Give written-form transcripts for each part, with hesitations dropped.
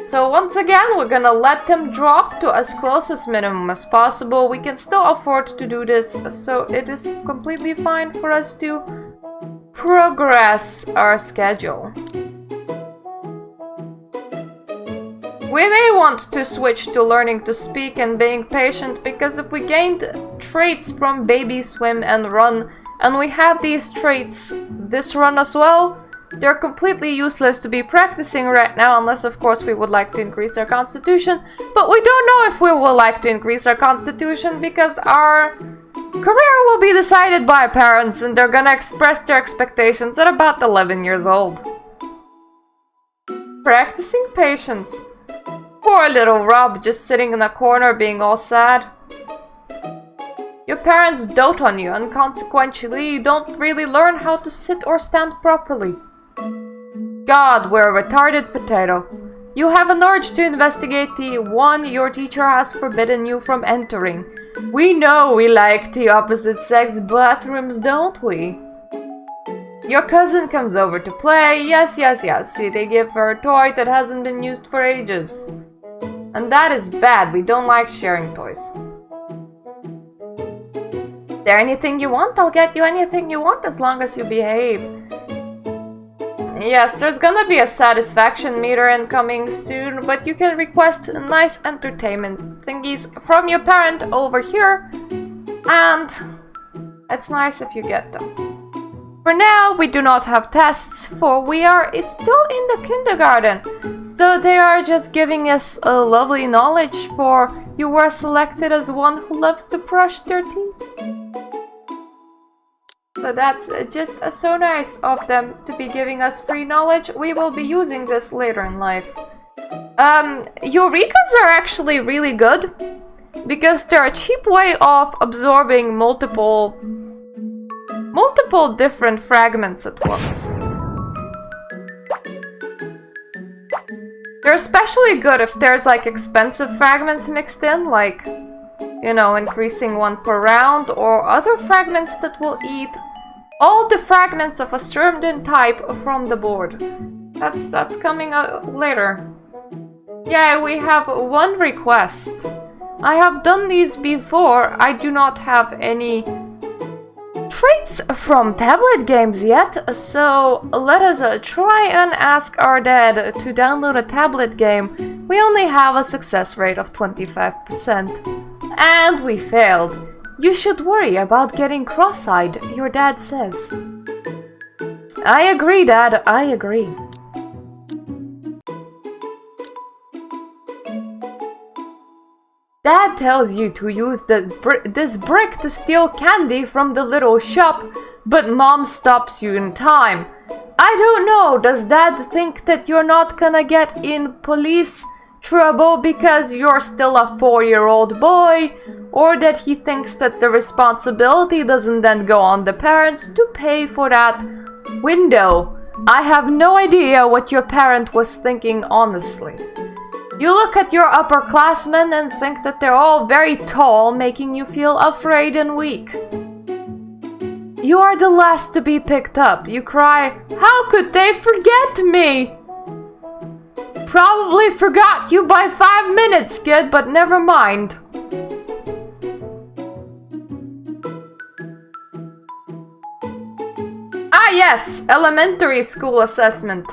So once again, we're gonna let them drop to as close as minimum as possible. We can still afford to do this, so it is completely fine for us to progress our schedule. We may want to switch to learning to speak and being patient, because if we gained traits from baby, swim, and run, and we have these traits this run as well, they're completely useless to be practicing right now, unless of course we would like to increase our constitution. But we don't know if we will like to increase our constitution, because our career will be decided by parents, and they're gonna express their expectations at about 11 years old. Practicing patience. Poor little Rob, just sitting in a corner being all sad. Your parents dote on you, and consequently you don't really learn how to sit or stand properly. God, we're a retarded potato. You have an urge to investigate the one your teacher has forbidden you from entering. We know we like the opposite sex bathrooms, don't we? Your cousin comes over to play. Yes. See, they give her a toy that hasn't been used for ages. And that is bad. We don't like sharing toys. Is there anything you want? I'll get you anything you want as long as you behave. Yes, there's gonna be a satisfaction meter incoming soon, but you can request nice entertainment thingies from your parent over here, and it's nice if you get them. For now, we do not have tests, for we are still in the kindergarten, so they are just giving us a lovely knowledge, for you were selected as one who loves to brush their teeth. So that's just so nice of them to be giving us free knowledge. We will be using this later in life. Eurekas are actually really good, because they're a cheap way of absorbing multiple different fragments at once. They're especially good if there's like expensive fragments mixed in, like, you know, increasing one per round, or other fragments that will eat all the fragments of a certain type from the board. That's coming later. Yeah, we have one request. I have done these before. I do not have any traits from tablet games yet, so let us try and ask our dad to download a tablet game. We only have a success rate of 25%. And we failed. You should worry about getting cross-eyed, your dad says. I agree, Dad, I agree. Dad tells you to use this brick to steal candy from the little shop, but Mom stops you in time. I don't know, does Dad think that you're not gonna get in police trouble because you're still a 4-year-old boy? Or that he thinks that the responsibility doesn't then go on the parents to pay for that window? I have no idea what your parent was thinking, honestly. You look at your upperclassmen and think that they're all very tall, making you feel afraid and weak. You are the last to be picked up. You cry, "How could they forget me?" Probably forgot you by 5 minutes, kid, but never mind. Ah yes, elementary school assessment.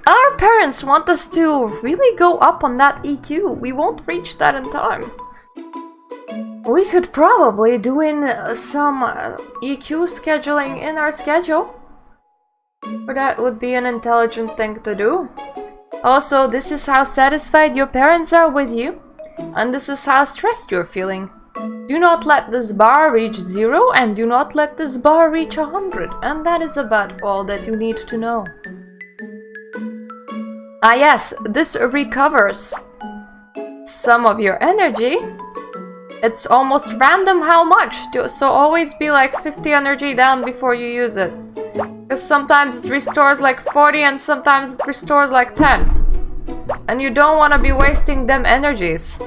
Our parents want us to really go up on that EQ. We won't reach that in time. We could probably do in some EQ scheduling in our schedule. Or that would be an intelligent thing to do. Also, this is how satisfied your parents are with you. And this is how stressed you're feeling. Do not let this bar reach 0, and do not let this bar reach 100. And that is about all that you need to know. Ah yes, this recovers some of your energy. It's almost random how much, so always be like 50 energy down before you use it. Because sometimes it restores like 40 and sometimes it restores like 10. And you don't want to be wasting them energies.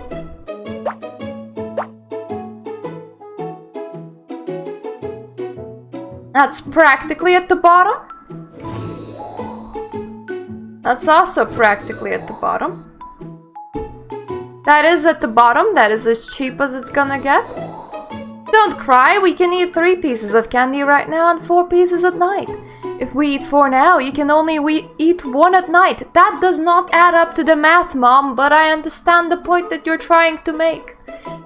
That's practically at the bottom. That's also practically at the bottom. That is at the bottom. That is as cheap as it's gonna get. Don't cry, we can eat 3 pieces of candy right now and 4 pieces at night. If we eat 4 now, you can only eat 1 at night. That does not add up to the math, Mom, but I understand the point that you're trying to make.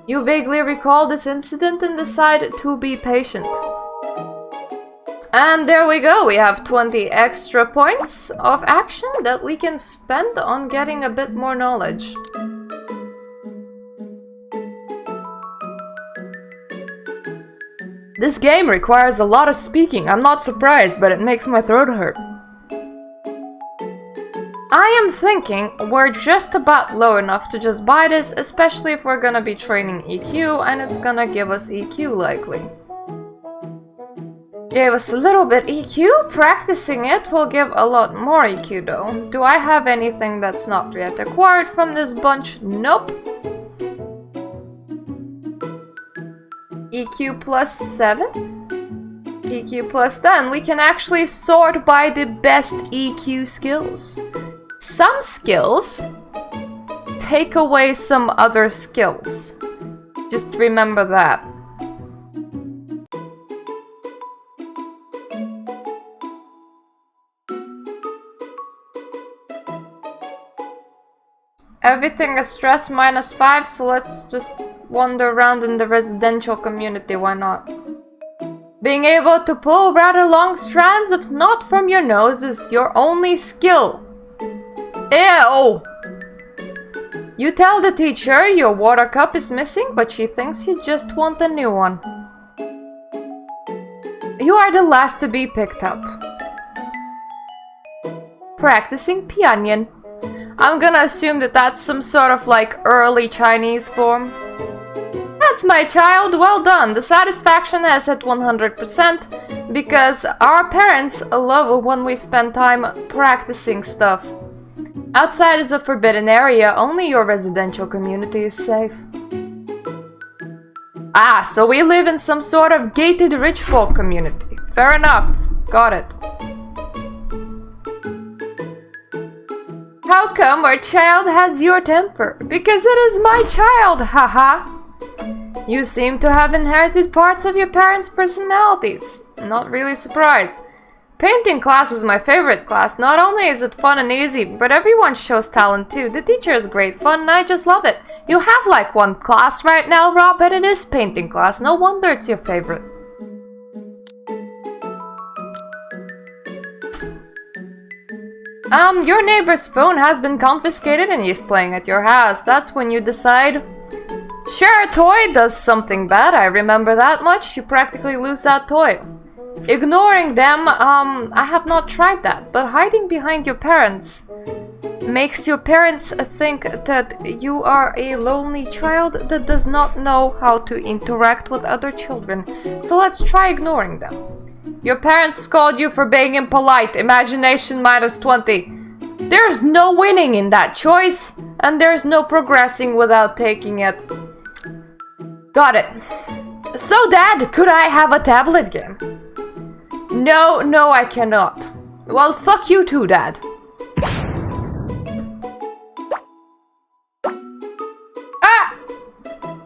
You vaguely recall this incident and decide to be patient. And there we go, we have 20 extra points of action that we can spend on getting a bit more knowledge. This game requires a lot of speaking. I'm not surprised, but it makes my throat hurt. I am thinking we're just about low enough to just buy this, especially if we're gonna be training EQ, and it's gonna give us EQ likely. Gave us a little bit EQ. Practicing it will give a lot more EQ though. Do I have anything that's not yet acquired from this bunch? Nope. EQ plus 7? EQ plus 10. We can actually sort by the best EQ skills. Some skills take away some other skills. Just remember that. Everything is stress minus 5, so let's just wander around in the residential community, why not? Being able to pull rather long strands of snot from your nose is your only skill. Ew! You tell the teacher your water cup is missing, but she thinks you just want a new one. You are the last to be picked up. Practicing pianyan. I'm gonna assume that that's some sort of like early Chinese form. That's my child, well done. The satisfaction has hit 100% because our parents love when we spend time practicing stuff. Outside is a forbidden area, only your residential community is safe. Ah, so we live in some sort of gated rich folk community. Fair enough, got it. How come our child has your temper? Because it is my child, haha. You seem to have inherited parts of your parents' personalities. Not really surprised. Painting class is my favorite class. Not only is it fun and easy, but everyone shows talent too. The teacher is great fun and I just love it. You have like one class right now, Rob, and it is painting class. No wonder it's your favorite. Your neighbor's phone has been confiscated and he's playing at your house. That's when you decide, sure, a toy does something bad, I remember that much. You practically lose that toy. Ignoring them, I have not tried that, but hiding behind your parents makes your parents think that you are a lonely child that does not know how to interact with other children. So let's try ignoring them. Your parents scold you for being impolite. Imagination minus 20. There's no winning in that choice, and there's no progressing without taking it. Got it. So, Dad, could I have a tablet game? No, I cannot. Well, fuck you too, Dad.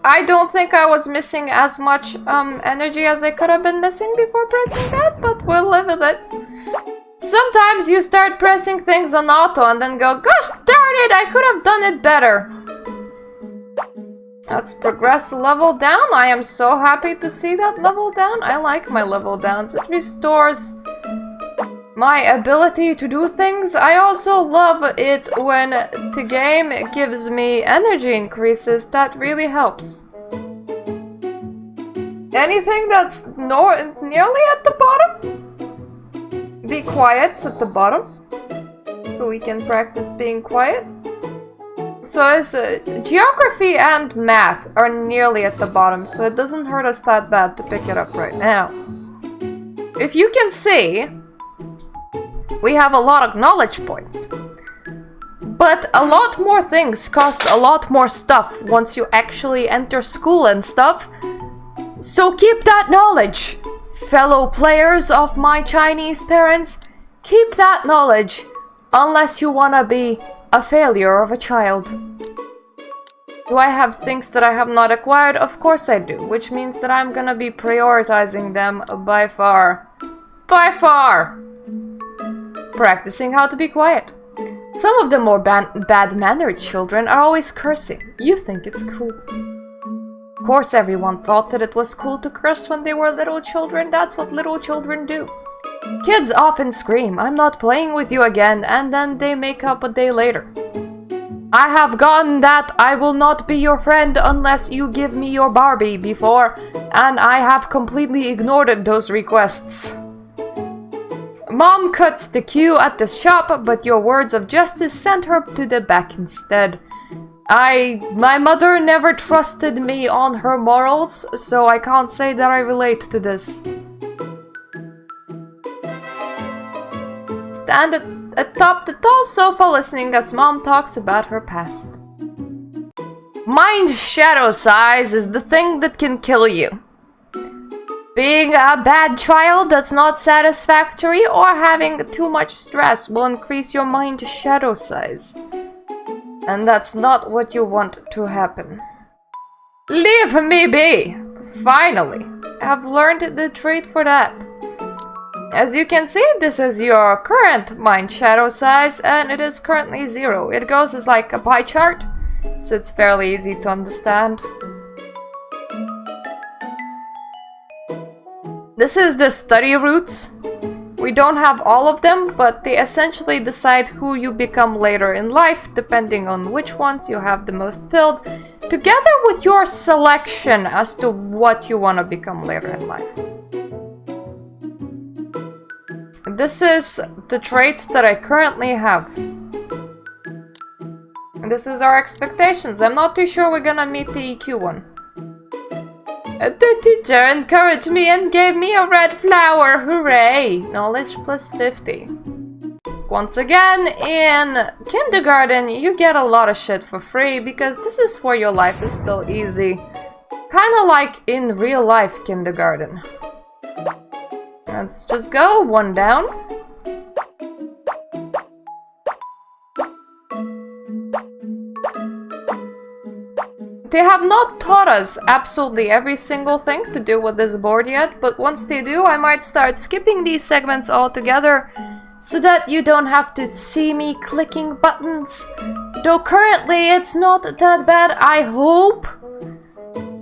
I don't think I was missing as much energy as I could have been missing before pressing that, but we'll live with it. Sometimes you start pressing things on auto and then go, gosh darn it, I could have done it better. Let's progress a level down. I am so happy to see that level down. I like my level downs. It restores my ability to do things. I also love it when the game gives me energy increases. That really helps. Anything that's nearly at the bottom? Be quiet's at the bottom. So we can practice being quiet. So it's geography and math are nearly at the bottom, so it doesn't hurt us that bad to pick it up right now. If you can see, we have a lot of knowledge points. But a lot more things cost a lot more stuff once you actually enter school and stuff. So keep that knowledge. fellow players of my Chinese parents, keep that knowledge, unless you wanna be a failure of a child. Do I have things that I have not acquired? Of course I do, which means that I'm gonna be prioritizing them by far. By far! Practicing how to be quiet. Some of the more bad-mannered children are always cursing. You think it's cool. Of course everyone thought that it was cool to curse when they were little children. That's what little children do. Kids often scream, "I'm not playing with you again," and then they make up a day later. I have gotten that "I will not be your friend unless you give me your Barbie" before, and I have completely ignored those requests. Mom cuts the queue at the shop, but your words of justice sent her to the back instead. My mother never trusted me on her morals, so I can't say that I relate to this. Stand atop the tall sofa listening as Mom talks about her past. Mind shadow size is the thing that can kill you. Being a bad child that's not satisfactory or having too much stress will increase your mind shadow size. And that's not what you want to happen. Leave me be! Finally, I've learned the trait for that. As you can see, this is your current mind shadow size, and it is currently 0. It goes as like a pie chart, so it's fairly easy to understand. This is the study routes. We don't have all of them, but they essentially decide who you become later in life, depending on which ones you have the most filled, together with your selection as to what you want to become later in life. This is the traits that I currently have. And this is our expectations. I'm not too sure we're gonna meet the EQ one. The teacher encouraged me and gave me a red flower. Hooray! Knowledge plus 50. Once again, in kindergarten, you get a lot of shit for free because this is where your life is still easy. Kinda like in real life kindergarten. Let's just go, one down. They have not taught us absolutely every single thing to do with this board yet, but once they do, I might start skipping these segments altogether so that you don't have to see me clicking buttons. Though currently it's not that bad, I hope.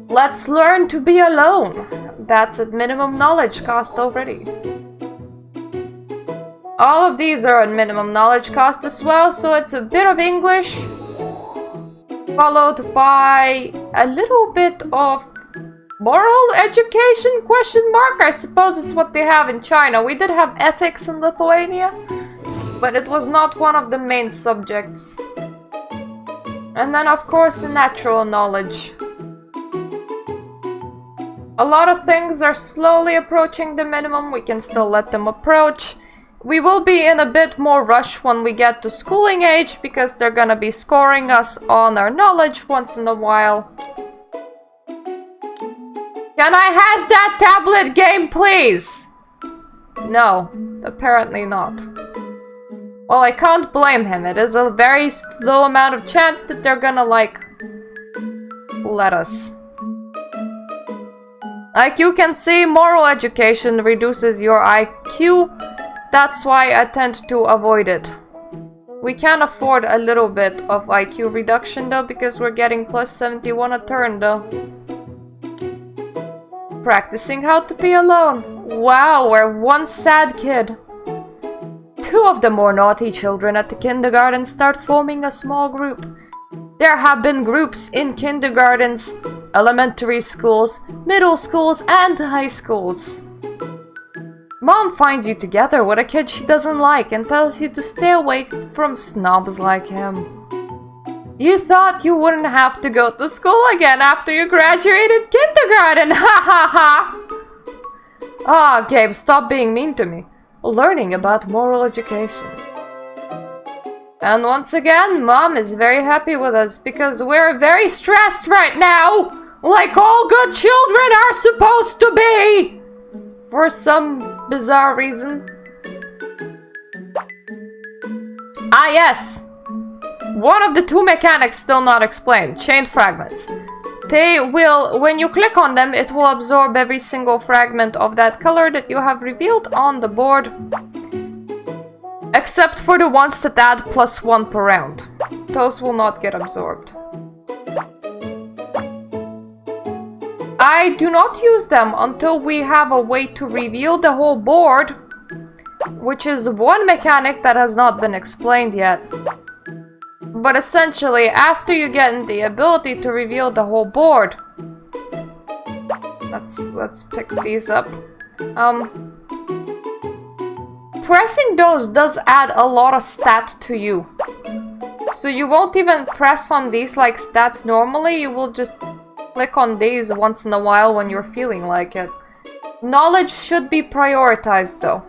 Let's learn to be alone. That's at minimum knowledge cost already. All of these are at minimum knowledge cost as well, so it's a bit of English, followed by a little bit of moral education, question mark? I suppose it's what they have in China. We did have ethics in Lithuania, but it was not one of the main subjects. And then of course the natural knowledge. A lot of things are slowly approaching the minimum. We can still let them approach. We will be in a bit more rush when we get to schooling age because they're gonna be scoring us on our knowledge once in a while. Can I has that tablet game, please? No, apparently not. Well, I can't blame him. It is a very low amount of chance that they're gonna, like, let us. Like you can see, moral education reduces your IQ. That's why I tend to avoid it. We can afford a little bit of IQ reduction though, because we're getting plus 71 a turn though. Practicing how to be alone. Wow, we're one sad kid. Two of the more naughty children at the kindergarten start forming a small group. There have been groups in kindergartens, elementary schools, middle schools, and high schools. Mom finds you together with a kid she doesn't like and tells you to stay away from snobs like him. You thought you wouldn't have to go to school again after you graduated kindergarten, ha ha ha! Ah, Gabe, stop being mean to me. Learning about moral education. And once again, Mom is very happy with us because we're very stressed right now, like all good children are supposed to be. For some bizarre reason. Ah, yes! One of the two mechanics still not explained. Chain fragments. They will, when you click on them, it will absorb every single fragment of that color that you have revealed on the board. Except for the ones that add +1 per round. Those will not get absorbed. I do not use them until we have a way to reveal the whole board, which is one mechanic that has not been explained yet. But essentially, after you get the ability to reveal the whole board, let's pick these up. Pressing those does add a lot of stat to you. So you won't even press on these like stats normally, you will just click on these once in a while when you're feeling like it. Knowledge should be prioritized though.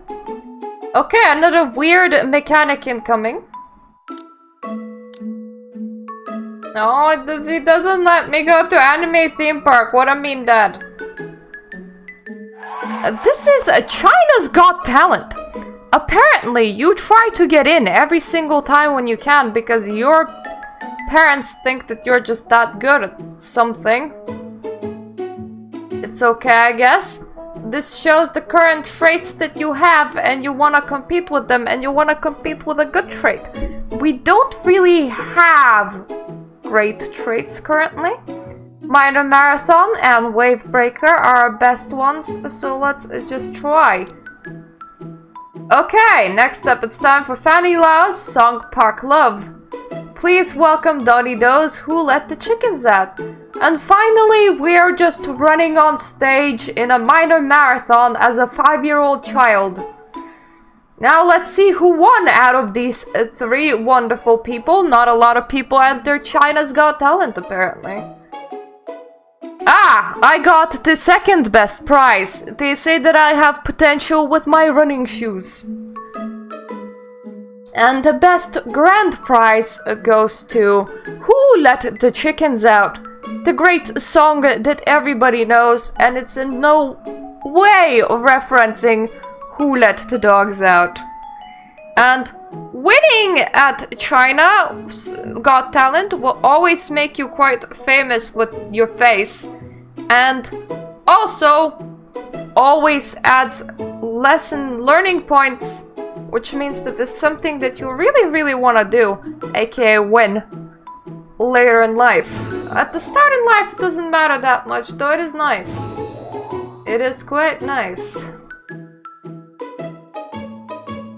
Okay, another weird mechanic incoming. No, he doesn't let me go to anime theme park. What a mean dad. This is China's Got Talent. Apparently, you try to get in every single time when you can because your parents think that you're just that good at something. It's okay, I guess. This shows the current traits that you have and you want to compete with them and you want to compete with a good trait. We don't really have great traits currently. Minor Marathon and Wave Breaker are our best ones, so let's just try. Okay, next up it's time for Fanny Lau's Song Park Love. Please welcome Donnie Does Who Let the Chickens Out. And finally, we're just running on stage in a minor marathon as a 5-year-old child. Now let's see who won out of these three wonderful people. Not a lot of people enter China's Got Talent, apparently. Ah, I got the second best prize. They say that I have potential with my running shoes. And the best grand prize goes to Who Let the Chickens Out? The great song that everybody knows, and it's in no way referencing Who Let the Dogs Out. And winning at China's Got Talent will always make you quite famous with your face, and also always adds learning points, which means that it's something that you really want to do, aka win later in life. At the start in life it doesn't matter that much, though it is nice. It is quite nice.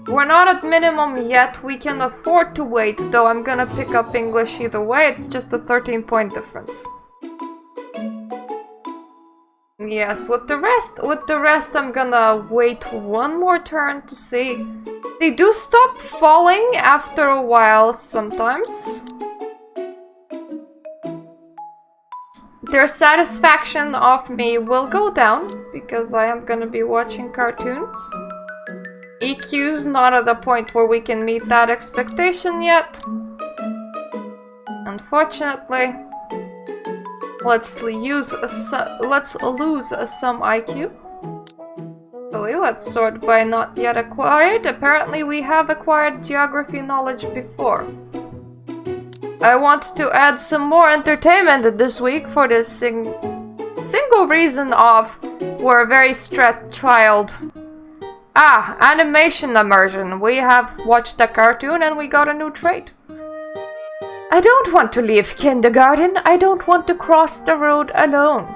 We're not at minimum yet, we can afford to wait, though I'm gonna pick up English either way, it's just a 13-point difference. Yes, with the rest I'm gonna wait one more turn to see. They do stop falling after a while sometimes. Their satisfaction of me will go down, because I am gonna be watching cartoons. EQ's not at the point where we can meet that expectation yet. Unfortunately. Let's lose some IQ. So let's sort by not yet acquired. Apparently we have acquired geography knowledge before. I want to add some more entertainment this week for this single reason of we're a very stressed child. Ah, animation immersion. We have watched a cartoon and we got a new trait. I don't want to leave kindergarten. I don't want to cross the road alone.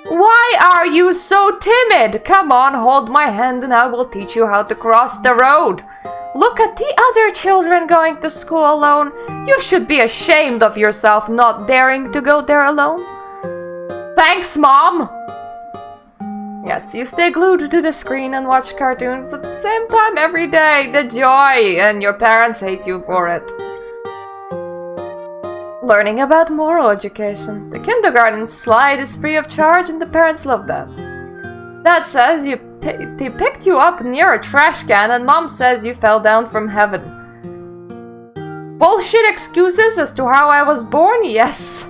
Why are you so timid? Come on, hold my hand and I will teach you how to cross the road. Look at the other children going to school alone. You should be ashamed of yourself not daring to go there alone. Thanks, Mom! Yes, you stay glued to the screen and watch cartoons at the same time every day. The joy! And your parents hate you for it. Learning about moral education. The kindergarten slide is free of charge and the parents love that. Dad says they picked you up near a trash can and Mom says you fell down from heaven. Bullshit excuses as to how I was born? Yes.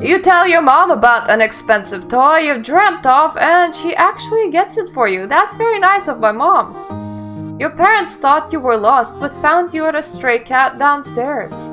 You tell your mom about an expensive toy you've dreamt of and she actually gets it for you. That's very nice of my mom. Your parents thought you were lost but found you at a stray cat downstairs.